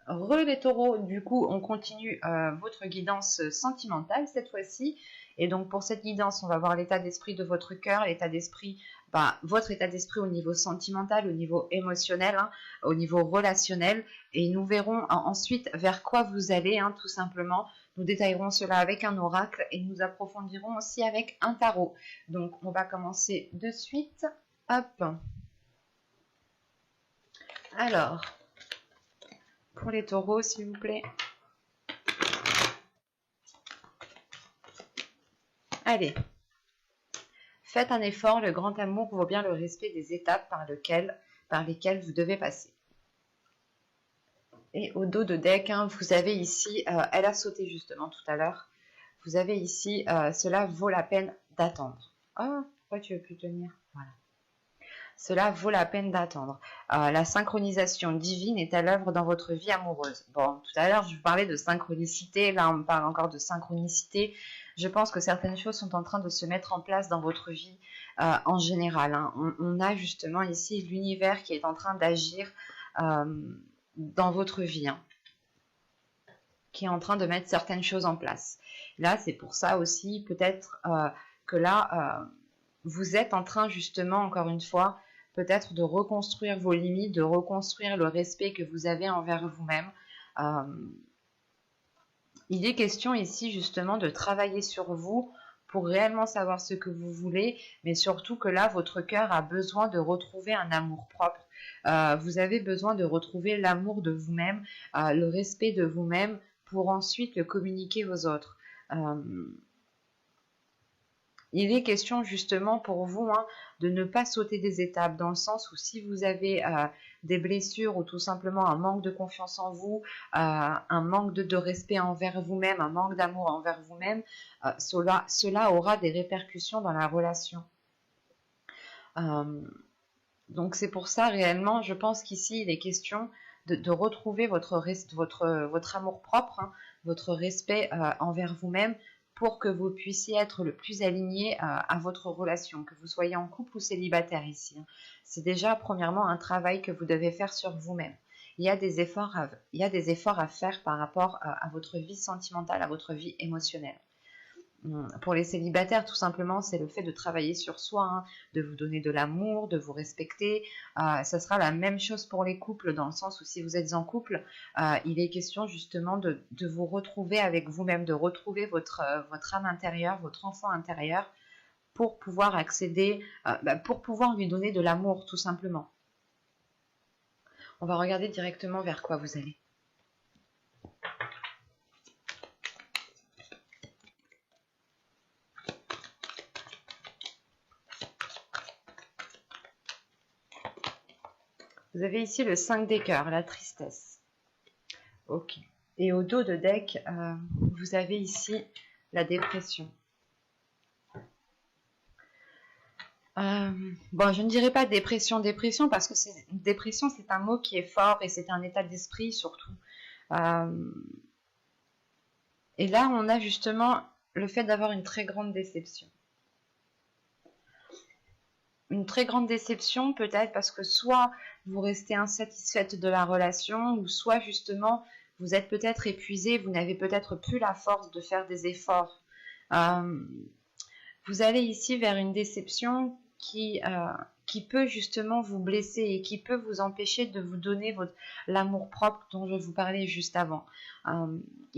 Les taureaux, du coup, on continue votre guidance sentimentale cette fois-ci. Et donc, pour cette guidance, on va voir l'état d'esprit de votre cœur, l'état d'esprit, votre état d'esprit au niveau sentimental, au niveau émotionnel, hein, au niveau relationnel. Et nous verrons ensuite vers quoi vous allez, hein, tout simplement. Nous détaillerons cela avec un oracle et nous approfondirons aussi avec un tarot. Donc, on va commencer de suite. Hop. Alors, pour les taureaux, s'il vous plaît. Allez. Faites un effort, le grand amour vaut bien le respect des étapes par lesquelles vous devez passer. Et au dos de deck, hein, vous avez ici, elle a sauté justement tout à l'heure, vous avez ici, cela vaut la peine d'attendre. Oh, pourquoi tu veux plus tenir? Voilà. Cela vaut la peine d'attendre. La synchronisation divine est à l'œuvre dans votre vie amoureuse. Bon, tout à l'heure, je vous parlais de synchronicité. Là, on me parle encore de synchronicité. Je pense que certaines choses sont en train de se mettre en place dans votre vie en général. Hein. On a justement ici l'univers qui est en train d'agir dans votre vie. Hein, qui est en train de mettre certaines choses en place. Là, c'est pour ça aussi, peut-être que là, vous êtes en train justement, encore une fois, peut-être de reconstruire vos limites, de reconstruire le respect que vous avez envers vous-même. Il est question ici justement de travailler sur vous pour réellement savoir ce que vous voulez, mais surtout que là, votre cœur a besoin de retrouver un amour propre. Vous avez besoin de retrouver l'amour de vous-même, le respect de vous-même pour ensuite le communiquer aux autres. Il est question justement pour vous de ne pas sauter des étapes, dans le sens où si vous avez des blessures ou tout simplement un manque de confiance en vous, un manque de respect envers vous-même, un manque d'amour envers vous-même, cela aura des répercussions dans la relation. Donc c'est pour ça réellement, je pense qu'ici il est question de retrouver votre amour propre, hein, votre respect envers vous-même, pour que vous puissiez être le plus aligné à votre relation, que vous soyez en couple ou célibataire ici. Hein. C'est déjà premièrement un travail que vous devez faire sur vous-même. Il y a des efforts à faire par rapport à votre vie sentimentale, à votre vie émotionnelle. Pour les célibataires, tout simplement, c'est le fait de travailler sur soi, hein, de vous donner de l'amour, de vous respecter. Ça sera la même chose pour les couples, dans le sens où si vous êtes en couple, il est question justement de vous retrouver avec vous-même, de retrouver votre âme intérieure, votre enfant intérieur, pour pouvoir accéder, pour pouvoir lui donner de l'amour, tout simplement. On va regarder directement vers quoi vous allez. Vous avez ici le 5 des cœurs, la tristesse. Ok. Et au dos de deck, vous avez ici la dépression. Bon, je ne dirais pas dépression, parce que dépression, c'est un mot qui est fort et c'est un état d'esprit surtout. Et là, on a justement le fait d'avoir une très grande déception. Une très grande déception peut-être parce que soit vous restez insatisfaite de la relation, ou soit justement vous êtes peut-être épuisé, vous n'avez peut-être plus la force de faire des efforts. Vous allez ici vers une déception qui peut justement vous blesser et qui peut vous empêcher de vous donner l'amour propre dont je vous parlais juste avant.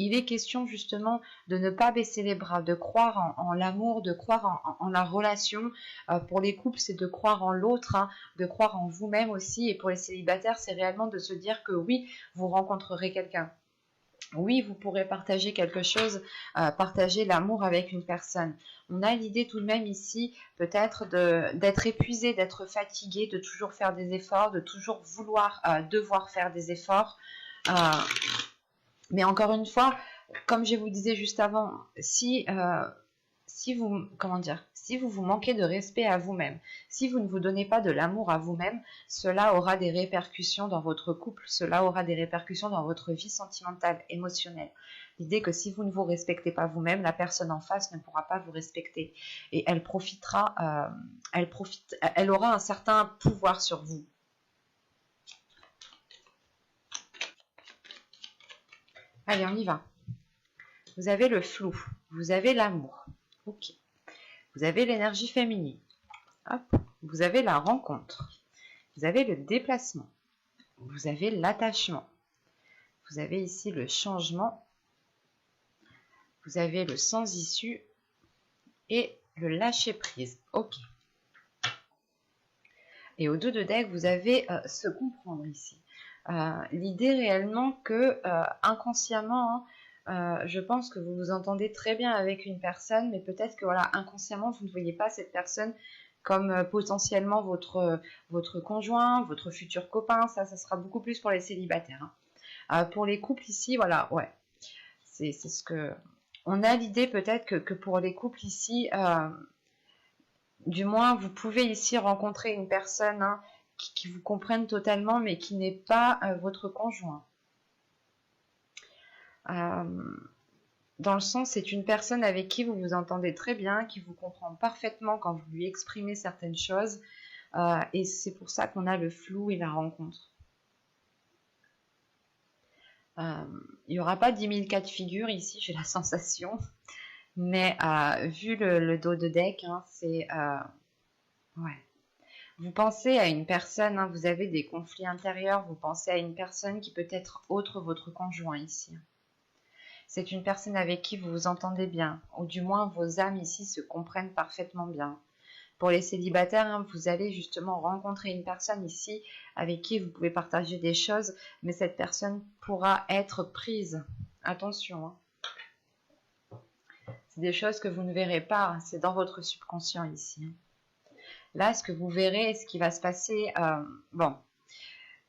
Il est question justement de ne pas baisser les bras, de croire en l'amour, de croire en la relation. Pour les couples, c'est de croire en l'autre, hein, de croire en vous-même aussi. Et pour les célibataires, c'est réellement de se dire que oui, vous rencontrerez quelqu'un. Oui, vous pourrez partager quelque chose, partager l'amour avec une personne. On a l'idée tout de même ici, peut-être d'être épuisé, d'être fatigué, de toujours faire des efforts, de toujours devoir faire des efforts. Mais encore une fois, comme je vous disais juste avant, si vous manquez de respect à vous-même, si vous ne vous donnez pas de l'amour à vous-même, cela aura des répercussions dans votre couple, cela aura des répercussions dans votre vie sentimentale, émotionnelle. L'idée que si vous ne vous respectez pas vous-même, la personne en face ne pourra pas vous respecter et elle aura un certain pouvoir sur vous. Allez, on y va. Vous avez le flou, vous avez l'amour. Ok. Vous avez l'énergie féminine. Hop. Vous avez la rencontre. Vous avez le déplacement. Vous avez l'attachement. Vous avez ici le changement. Vous avez le sans issue et le lâcher prise. Ok. Et au dos de deck, vous avez se comprendre ici. L'idée réellement que inconsciemment, je pense que vous vous entendez très bien avec une personne, mais peut-être que voilà, inconsciemment, vous ne voyez pas cette personne comme potentiellement votre conjoint, votre futur copain. Ça sera beaucoup plus pour les célibataires. Pour les couples ici, voilà, ouais. C'est ce que... On a l'idée peut-être que pour les couples ici, du moins, vous pouvez ici rencontrer une personne qui vous comprenne totalement, mais qui n'est pas votre conjoint. Dans le sens, c'est une personne avec qui vous vous entendez très bien, qui vous comprend parfaitement quand vous lui exprimez certaines choses. Et c'est pour ça qu'on a le flou et la rencontre. Il n'y aura pas 10 000 cas de figure ici, j'ai la sensation. Mais vu le dos de deck, c'est... ouais. Vous pensez à une personne, vous avez des conflits intérieurs, vous pensez à une personne qui peut être autre votre conjoint ici. C'est une personne avec qui vous vous entendez bien, ou du moins vos âmes ici se comprennent parfaitement bien. Pour les célibataires, vous allez justement rencontrer une personne ici avec qui vous pouvez partager des choses, mais cette personne pourra être prise. Attention. C'est des choses que vous ne verrez pas, c'est dans votre subconscient ici. Là, ce que vous verrez, ce qui va se passer, bon,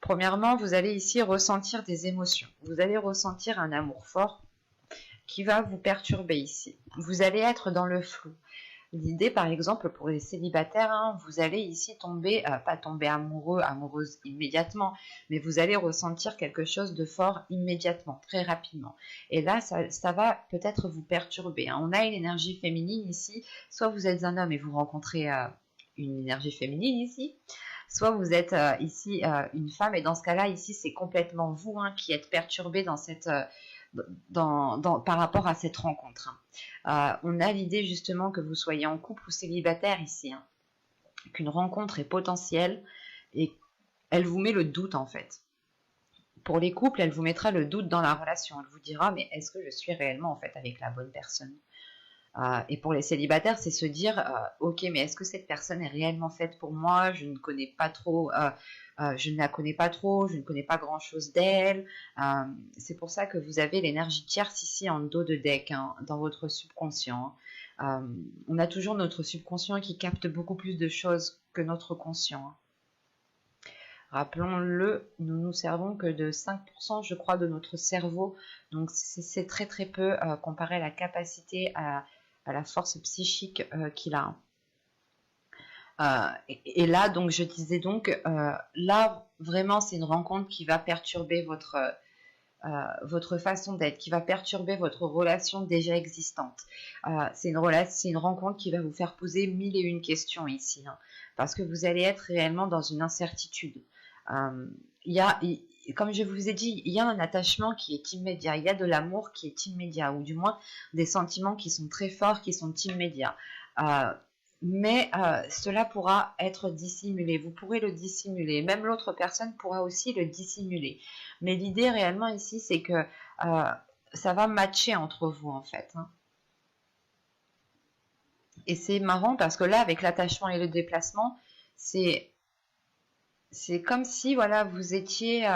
premièrement, vous allez ici ressentir des émotions. Vous allez ressentir un amour fort qui va vous perturber ici. Vous allez être dans le flou. L'idée, par exemple, pour les célibataires, vous allez ici tomber, pas tomber amoureux, amoureuse immédiatement, mais vous allez ressentir quelque chose de fort immédiatement, très rapidement. Et là, ça va peut-être vous perturber. On a une énergie féminine ici. Soit vous êtes un homme et vous rencontrez une énergie féminine ici, soit vous êtes ici une femme, et dans ce cas-là, ici, c'est complètement vous qui êtes perturbé dans cette... par rapport à cette rencontre. On a l'idée justement que vous soyez en couple ou célibataire ici, qu'une rencontre est potentielle et elle vous met le doute en fait. Pour les couples, elle vous mettra le doute dans la relation. Elle vous dira, mais est-ce que je suis réellement en fait avec la bonne personne ? Et pour les célibataires, c'est se dire, ok, mais est-ce que cette personne est réellement faite pour moi ? Je ne connais pas trop, je ne la connais pas trop, je ne connais pas grand-chose d'elle. C'est pour ça que vous avez l'énergie tierce ici en dos de deck, dans votre subconscient. On a toujours notre subconscient qui capte beaucoup plus de choses que notre conscient. Rappelons-le, nous nous servons que de 5%, je crois, de notre cerveau. Donc c'est très très peu comparé à la capacité à la force psychique qu'il a. Et là, donc, je disais donc, là, vraiment, c'est une rencontre qui va perturber votre façon d'être, qui va perturber votre relation déjà existante. C'est une rencontre qui va vous faire poser 1001 questions ici, parce que vous allez être réellement dans une incertitude. Comme je vous ai dit, il y a un attachement qui est immédiat, il y a de l'amour qui est immédiat, ou du moins des sentiments qui sont très forts, qui sont immédiats. Mais cela pourra être dissimulé, vous pourrez le dissimuler, même l'autre personne pourra aussi le dissimuler. Mais l'idée réellement ici, c'est que ça va matcher entre vous en fait. Et c'est marrant parce que là, avec l'attachement et le déplacement, c'est comme si voilà, vous étiez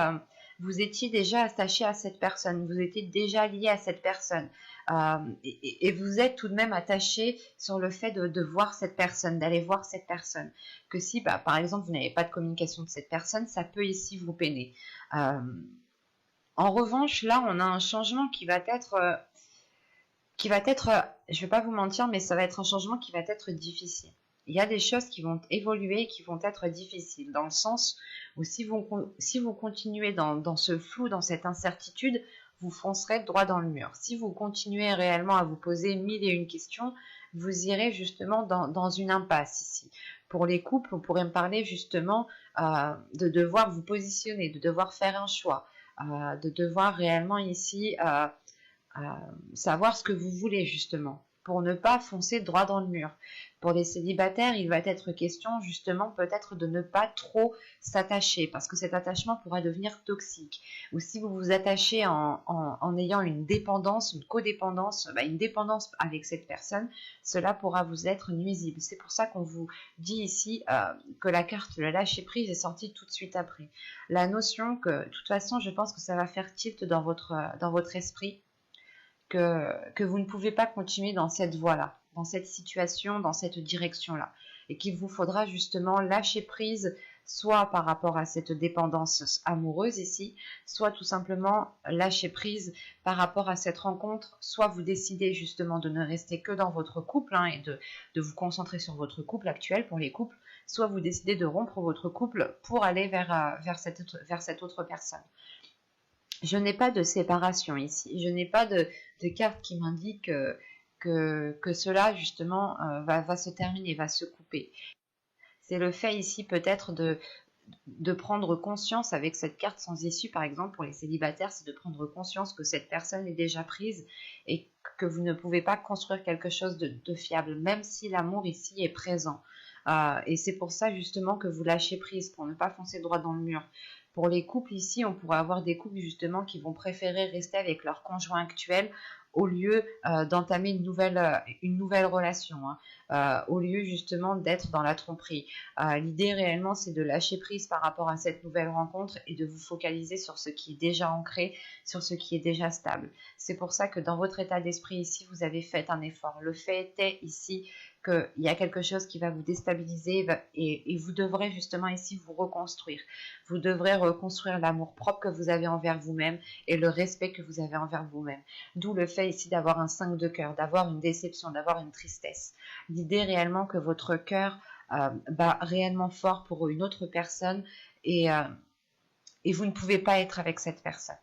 déjà attaché à cette personne, vous étiez déjà lié à cette personne. Et vous êtes tout de même attaché sur le fait de voir cette personne, d'aller voir cette personne. Que si, par exemple, vous n'avez pas de communication de cette personne, ça peut ici vous peiner. En revanche, là, on a un changement qui va être, je ne vais pas vous mentir, mais ça va être un changement qui va être difficile. Il y a des choses qui vont évoluer, qui vont être difficiles, dans le sens où si vous continuez dans ce flou, dans cette incertitude, vous foncerez droit dans le mur. Si vous continuez réellement à vous poser 1001 questions, vous irez justement dans une impasse ici. Pour les couples, on pourrait me parler justement de devoir vous positionner, de devoir faire un choix. de devoir réellement ici savoir ce que vous voulez justement, pour ne pas foncer droit dans le mur. Pour les célibataires, il va être question justement peut-être de ne pas trop s'attacher, parce que cet attachement pourra devenir toxique. Ou si vous vous attachez en ayant une dépendance, une codépendance, une dépendance avec cette personne, cela pourra vous être nuisible. C'est pour ça qu'on vous dit ici que la carte le lâcher prise est sortie tout de suite après. La notion que, de toute façon, je pense que ça va faire tilt dans votre esprit, que vous ne pouvez pas continuer dans cette voie-là, dans cette situation, dans cette direction-là, et qu'il vous faudra justement lâcher prise, soit par rapport à cette dépendance amoureuse ici, soit tout simplement lâcher prise par rapport à cette rencontre, soit vous décidez justement de ne rester que dans votre couple et de vous concentrer sur votre couple actuel pour les couples, soit vous décidez de rompre votre couple pour aller vers cette autre personne. Je n'ai pas de séparation ici, je n'ai pas de carte qui m'indique que cela justement va se terminer, va se couper. C'est le fait ici peut-être de prendre conscience avec cette carte sans issue, par exemple pour les célibataires, c'est de prendre conscience que cette personne est déjà prise et que vous ne pouvez pas construire quelque chose de fiable, même si l'amour ici est présent. Et c'est pour ça justement que vous lâchez prise, pour ne pas foncer droit dans le mur. Pour les couples ici, on pourrait avoir des couples justement qui vont préférer rester avec leur conjoint actuel au lieu d'entamer une nouvelle relation, au lieu justement d'être dans la tromperie. L'idée réellement, c'est de lâcher prise par rapport à cette nouvelle rencontre et de vous focaliser sur ce qui est déjà ancré, sur ce qui est déjà stable. C'est pour ça que dans votre état d'esprit ici, vous avez fait un effort. Le fait est ici qu'il y a quelque chose qui va vous déstabiliser et vous devrez justement ici vous reconstruire. Vous devrez reconstruire l'amour propre que vous avez envers vous-même et le respect que vous avez envers vous-même. D'où le fait ici d'avoir un 5 de cœur, d'avoir une déception, d'avoir une tristesse. L'idée réellement que votre cœur bat réellement fort pour une autre personne et vous ne pouvez pas être avec cette personne.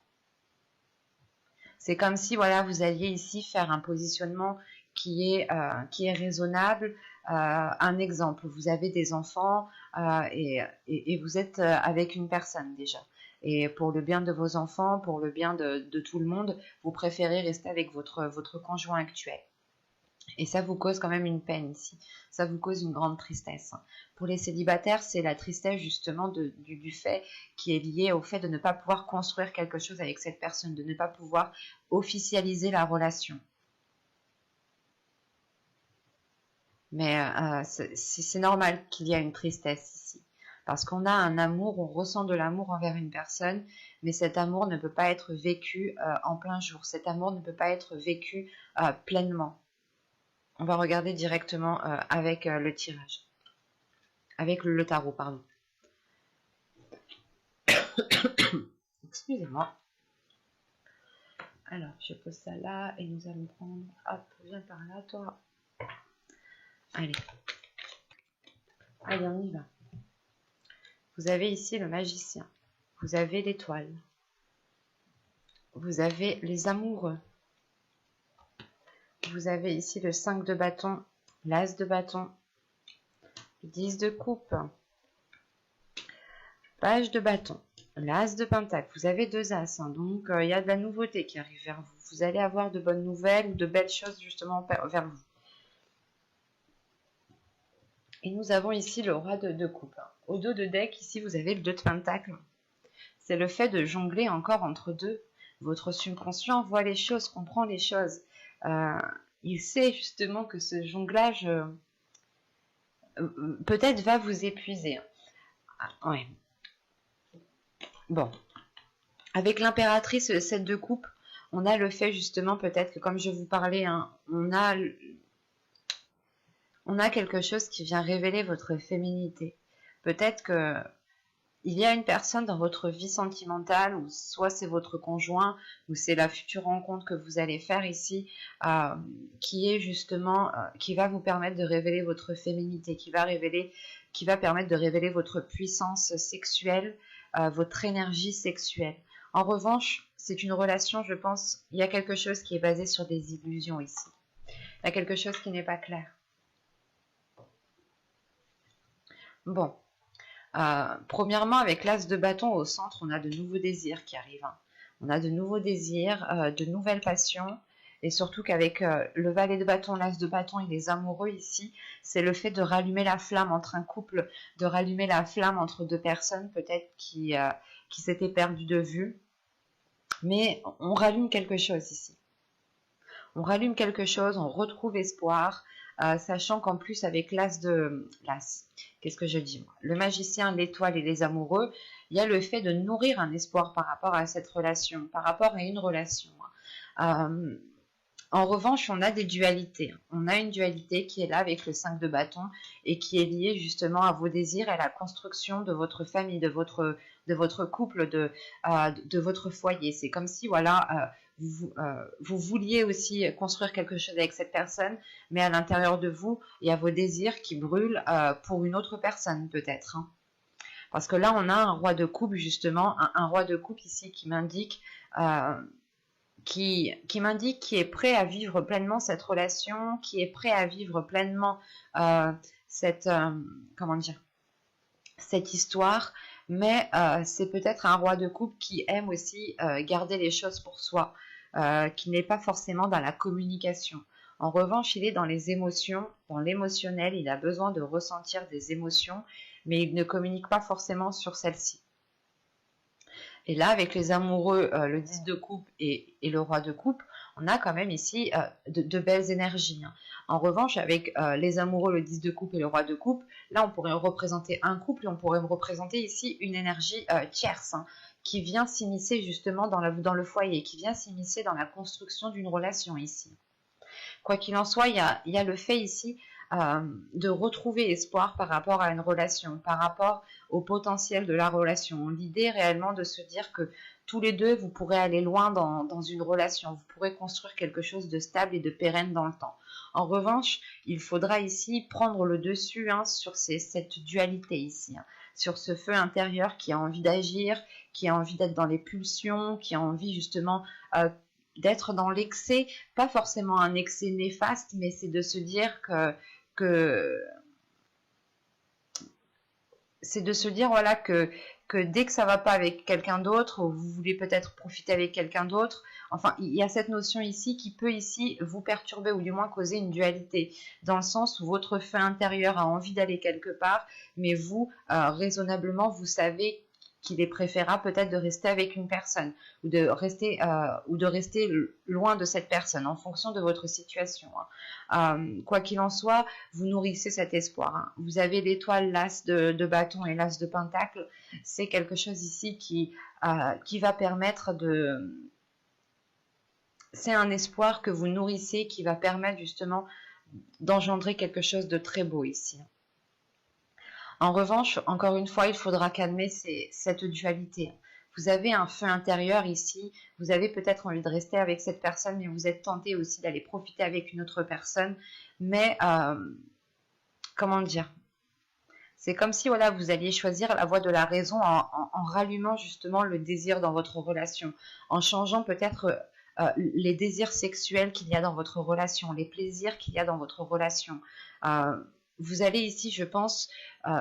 C'est comme si voilà, vous alliez ici faire un positionnement qui est raisonnable. Un exemple, vous avez des enfants et vous êtes avec une personne déjà. Et pour le bien de vos enfants, pour le bien de tout le monde, vous préférez rester avec votre conjoint actuel. Et ça vous cause quand même une peine ici. Ça vous cause une grande tristesse. Pour les célibataires, c'est la tristesse justement du fait qui est lié au fait de ne pas pouvoir construire quelque chose avec cette personne, de ne pas pouvoir officialiser la relation. Mais c'est normal qu'il y ait une tristesse ici. Parce qu'on a un amour, on ressent de l'amour envers une personne, mais cet amour ne peut pas être vécu en plein jour. Cet amour ne peut pas être vécu pleinement. On va regarder directement avec le tirage. Avec le tarot, pardon. Excusez-moi. Alors, je pose ça là et nous allons prendre... Hop, viens par là, toi. Allez. Allez, on y va. Vous avez ici le magicien. Vous avez l'étoile. Vous avez les amoureux. Vous avez ici le 5 de bâton, l'as de bâton, le 10 de coupe, page de bâton, l'as de pentacle. Vous avez 2 as, donc il y a de la nouveauté qui arrive vers vous. Vous allez avoir de bonnes nouvelles ou de belles choses justement vers vous. Et nous avons ici le roi de coupe. Au dos de deck, ici, vous avez le 2 de pentacle. C'est le fait de jongler encore entre deux. Votre subconscient voit les choses, comprend les choses. Il sait justement que ce jonglage peut-être va vous épuiser. Ouais. Bon. Avec l'impératrice, le 7 de coupe, on a le fait justement peut-être que comme je vous parlais, on a quelque chose qui vient révéler votre féminité. Peut-être que il y a une personne dans votre vie sentimentale, ou soit c'est votre conjoint, ou c'est la future rencontre que vous allez faire ici, qui est justement, qui va vous permettre de révéler votre féminité, qui va permettre de révéler votre puissance sexuelle, votre énergie sexuelle. En revanche, c'est une relation, je pense, il y a quelque chose qui est basé sur des illusions ici. Il y a quelque chose qui n'est pas clair. Bon. Premièrement, avec l'as de bâton au centre, on a de nouveaux désirs qui arrivent, hein. On a de nouveaux désirs, de nouvelles passions. Et surtout qu'avec le valet de bâton, l'as de bâton et les amoureux ici, c'est le fait de rallumer la flamme entre un couple, de rallumer la flamme entre deux personnes peut-être qui s'étaient perdues de vue. Mais on rallume quelque chose ici. On rallume quelque chose, on retrouve espoir, sachant qu'en plus avec qu'est-ce que je dis moi, le magicien, l'étoile et les amoureux, il y a le fait de nourrir un espoir par rapport à cette relation, par rapport à une relation. En revanche, on a des dualités. On a une dualité qui est là avec le 5 de bâton et qui est liée justement à vos désirs et à la construction de votre famille, de votre couple, de votre foyer. C'est comme si, voilà, vous vouliez aussi construire quelque chose avec cette personne, mais à l'intérieur de vous, il y a vos désirs qui brûlent pour une autre personne peut-être, hein. Parce que là, on a un roi de coupe, justement, un roi de coupe ici qui m'indique qui m'indique qui est prêt à vivre pleinement cette relation, qui est prêt à vivre pleinement comment dire, cette histoire, mais c'est peut-être un roi de coupe qui aime aussi garder les choses pour soi, qui n'est pas forcément dans la communication. En revanche, il est dans les émotions, dans l'émotionnel, il a besoin de ressentir des émotions, mais il ne communique pas forcément sur celles-ci. Et là, avec les amoureux, le 10 de coupe et le roi de coupe, on a quand même ici de belles énergies, hein. En revanche, avec les amoureux, le 10 de coupe et le roi de coupe, là, on pourrait représenter un couple et on pourrait représenter ici une énergie tierce, hein, qui vient s'immiscer justement dans le foyer, qui vient s'immiscer dans la construction d'une relation ici. Quoi qu'il en soit, il y a le fait ici de retrouver espoir par rapport à une relation, par rapport au potentiel de la relation. L'idée réellement de se dire que tous les deux, vous pourrez aller loin dans une relation, vous pourrez construire quelque chose de stable et de pérenne dans le temps. En revanche, il faudra ici prendre le dessus, hein, sur cette dualité ici, hein, sur ce feu intérieur qui a envie d'agir, qui a envie d'être dans les pulsions, qui a envie justement d'être dans l'excès, pas forcément un excès néfaste, mais c'est de se dire c'est de se dire voilà que dès que ça va pas avec quelqu'un d'autre, ou vous voulez peut-être profiter avec quelqu'un d'autre, enfin il y a cette notion ici qui peut ici vous perturber ou du moins causer une dualité, dans le sens où votre feu intérieur a envie d'aller quelque part, mais vous, raisonnablement, vous savez qu'il est préférable peut-être de rester avec une personne ou de rester loin de cette personne en fonction de votre situation, hein. Quoi qu'il en soit, vous nourrissez cet espoir, hein. Vous avez l'étoile, l'as de bâton et l'as de pentacle. C'est quelque chose ici qui va permettre c'est un espoir que vous nourrissez qui va permettre justement d'engendrer quelque chose de très beau ici. En revanche, encore une fois, il faudra calmer cette dualité. Vous avez un feu intérieur ici, vous avez peut-être envie de rester avec cette personne, mais vous êtes tenté aussi d'aller profiter avec une autre personne. Mais, comment dire, c'est comme si voilà, vous alliez choisir la voie de la raison en rallumant justement le désir dans votre relation, en changeant peut-être les désirs sexuels qu'il y a dans votre relation, les plaisirs qu'il y a dans votre relation. Vous allez ici, je pense,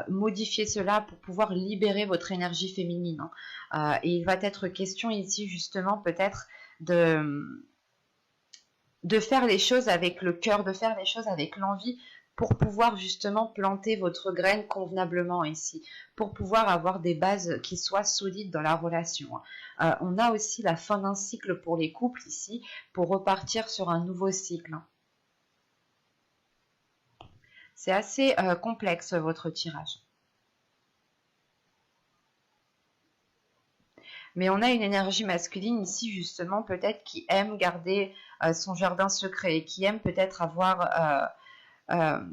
modifier cela pour pouvoir libérer votre énergie féminine, hein. Et il va être question ici, justement, peut-être de faire les choses avec le cœur, de faire les choses avec l'envie pour pouvoir justement planter votre graine convenablement ici, pour pouvoir avoir des bases qui soient solides dans la relation. On a aussi la fin d'un cycle pour les couples ici, pour repartir sur un nouveau cycle. C'est assez complexe votre tirage. Mais on a une énergie masculine ici justement peut-être qui aime garder son jardin secret, qui aime peut-être avoir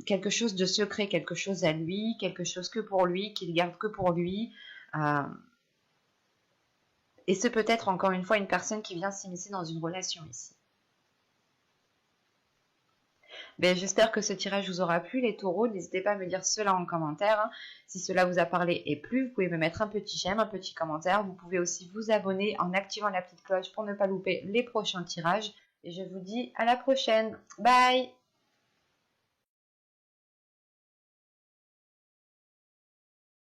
quelque chose de secret, quelque chose à lui, quelque chose que pour lui, qu'il garde que pour lui. Et c'est peut-être encore une fois une personne qui vient s'immiscer dans une relation ici. Ben, j'espère que ce tirage vous aura plu, les taureaux. N'hésitez pas à me dire cela en commentaire, hein. Si cela vous a parlé et plu, vous pouvez me mettre un petit j'aime, un petit commentaire. Vous pouvez aussi vous abonner en activant la petite cloche pour ne pas louper les prochains tirages. Et je vous dis à la prochaine. Bye!